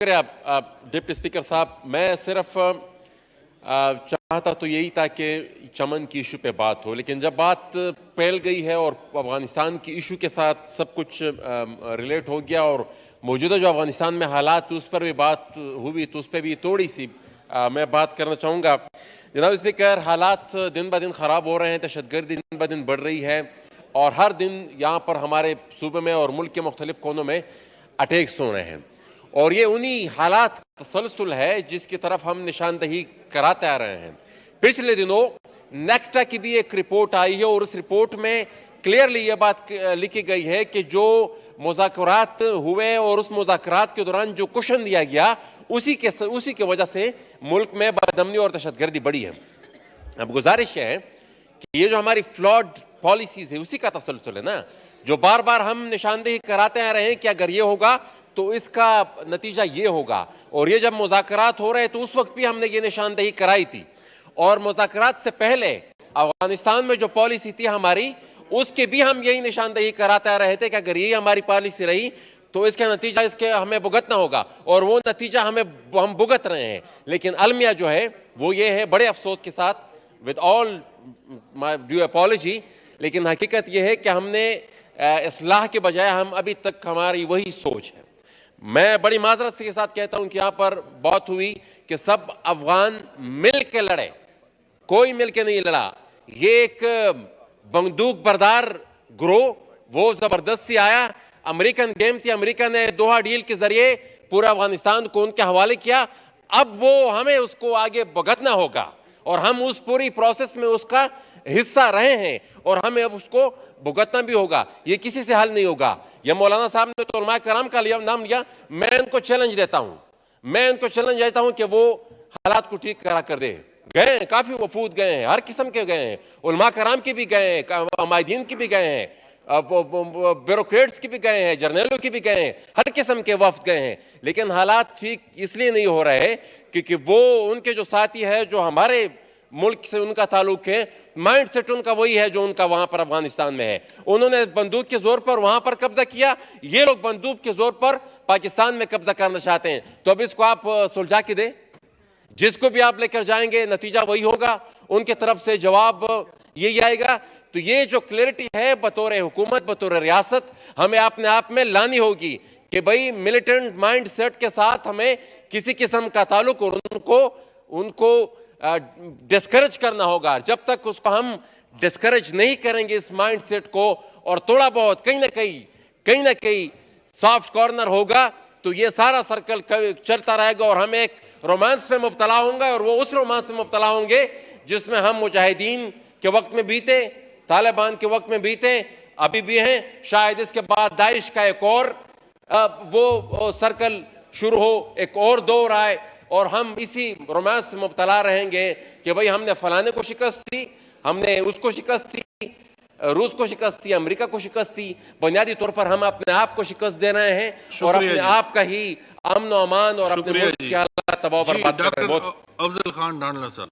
शुक्रिया deputy speaker साहब। मैं सिर्फ चाहता तो यही था कि चमन की इशू पे बात हो, लेकिन जब बात फैल गई है और अफगानिस्तान की इशू के साथ सब कुछ रिलेट हो गया और मौजूदा जो अफगानिस्तान में हालात उस पर भी बात हुई, तो उस पर भी थोड़ी सी मैं बात करना चाहूँगा। जनाब स्पीकर, हालात दिन ब दिन ख़राब हो रहे हैं, दहशतगर्दी दिन ब दिन बढ़ रही है और हर दिन यहाँ पर हमारे सूबे में और मुल्क के मुख्तलिफ कोनों में अटैक्स हो रहे हैं और ये उन्हीं हालात का तसलसल है जिसकी तरफ हम निशानदही कराते आ रहे हैं। पिछले दिनों नेक्टा की भी एक रिपोर्ट आई है और उस रिपोर्ट में क्लियरली ये बात लिखी गई है कि जो मुज़ाकरात हुए और उस मुज़ाकरात के दौरान जो कुशन दिया गया उसी की वजह से मुल्क में बदअमनी और दहशतगर्दी बढ़ी है। अब गुजारिश है कि ये जो हमारी फ्लॉड पॉलिसीज है उसी का तसलसल है ना, जो बार बार हम निशानदेही कराते आ रहे हैं कि अगर ये होगा तो इसका नतीजा ये होगा। और ये जब मुज़ाकरात हो रहे तो उस वक्त भी हमने ये निशानदेही कराई थी और मुज़ाकरात से पहले अफगानिस्तान में जो पॉलिसी थी हमारी उसके भी हम यही निशानदेही कराते आ रहे थे कि अगर यही हमारी पॉलिसी रही तो इसका नतीजा इसके हमें भुगतना होगा और वो नतीजा हम भुगत रहे हैं। लेकिन अलमिया जो है वो ये है, बड़े अफसोस के साथ, with all my due apology, लेकिन हकीकत ये है कि हमने इस्लाह के बजाय हम अभी तक हमारी वही सोच है। मैं बड़ी माजरत के साथ कहता हूं कि यहाँ पर बात हुई कि सब अफगान मिल के लड़े, कोई मिल के नहीं लड़ा। ये एक बंदूक बरदार ग्रोह वो जबरदस्ती आया, अमेरिकन गेम थी, अमेरिका ने दोहा डील के जरिए पूरा अफगानिस्तान को उनके हवाले किया। अब वो हमें उसको आगे भुगतना होगा और हम उस पूरी प्रोसेस में उसका हिस्सा रहे हैं और हमें अब उसको भुगतना भी होगा। ये किसी से हल नहीं होगा। ये मौलाना साहब ने तो उलमा कराम का नाम लिया, मैं इनको चैलेंज देता हूं कि वो हालात को ठीक करा कर दे। गए हैं, काफी वफूद गए हैं, हर किस्म के गए हैं, उलमा कराम के भी गए हैं, अमायदीन के भी गए हैं, ब्यूरोक्रेट्स की भी गए हैं, जर्नलों की भी गए हैं, हर किस्म के वफ्द गए हैं। लेकिन हालात ठीक इसलिए नहीं हो रहे क्योंकि वो उनके जो साथी है जो हमारे मुल्क से उनका ताल्लुक है, माइंड सेट उनका वही है जो उनका वहां पर अफगानिस्तान में है। उन्होंने बंदूक के जोर पर वहां पर कब्जा किया, ये लोग बंदूक के जोर पर पाकिस्तान में कब्जा करना चाहते हैं। तो अब इसको आप सुलझा के दें, जिसको भी आप लेकर जाएंगे नतीजा वही होगा, उनके तरफ से जवाब यही आएगा। तो ये जो क्लैरिटी है बतौर हुकूमत, बतौर रियासत, हमें अपने आप में लानी होगी कि भाई मिलिटेंट माइंड सेट के साथ हमें किसी किस्म का ताल्लुक और उनको डिस्करेज करना होगा। जब तक उसको हम डिस्करेज नहीं करेंगे इस माइंड सेट को और थोड़ा बहुत कहीं ना कहीं सॉफ्ट कॉर्नर होगा तो ये सारा सर्कल चलता रहेगा और हम एक रोमांस में मुब्तला होंगे और वो उस रोमांस में मुब्तला होंगे जिसमें हम मुजाहिदीन के वक्त में बीते, तालिबान के वक्त में बीते, अभी भी हैं। शायद इसके बाद दाइश का एक और वो सर्कल शुरू हो, एक और दौर आए और हम इसी रोमांस में मुब्तला रहेंगे कि भाई हमने फलाने को शिकस्त दी, हमने उसको शिकस्त दी, रूस को शिकस्त दी, अमेरिका को शिकस्त दी। बुनियादी तौर पर हम अपने आप को शिकस्त दे रहे हैं और अपने आप का ही अमन और अमान और अपने मुल्क के हालात तबाह बर्बाद कर रहे हैं। अफजल खान डांडला साहब।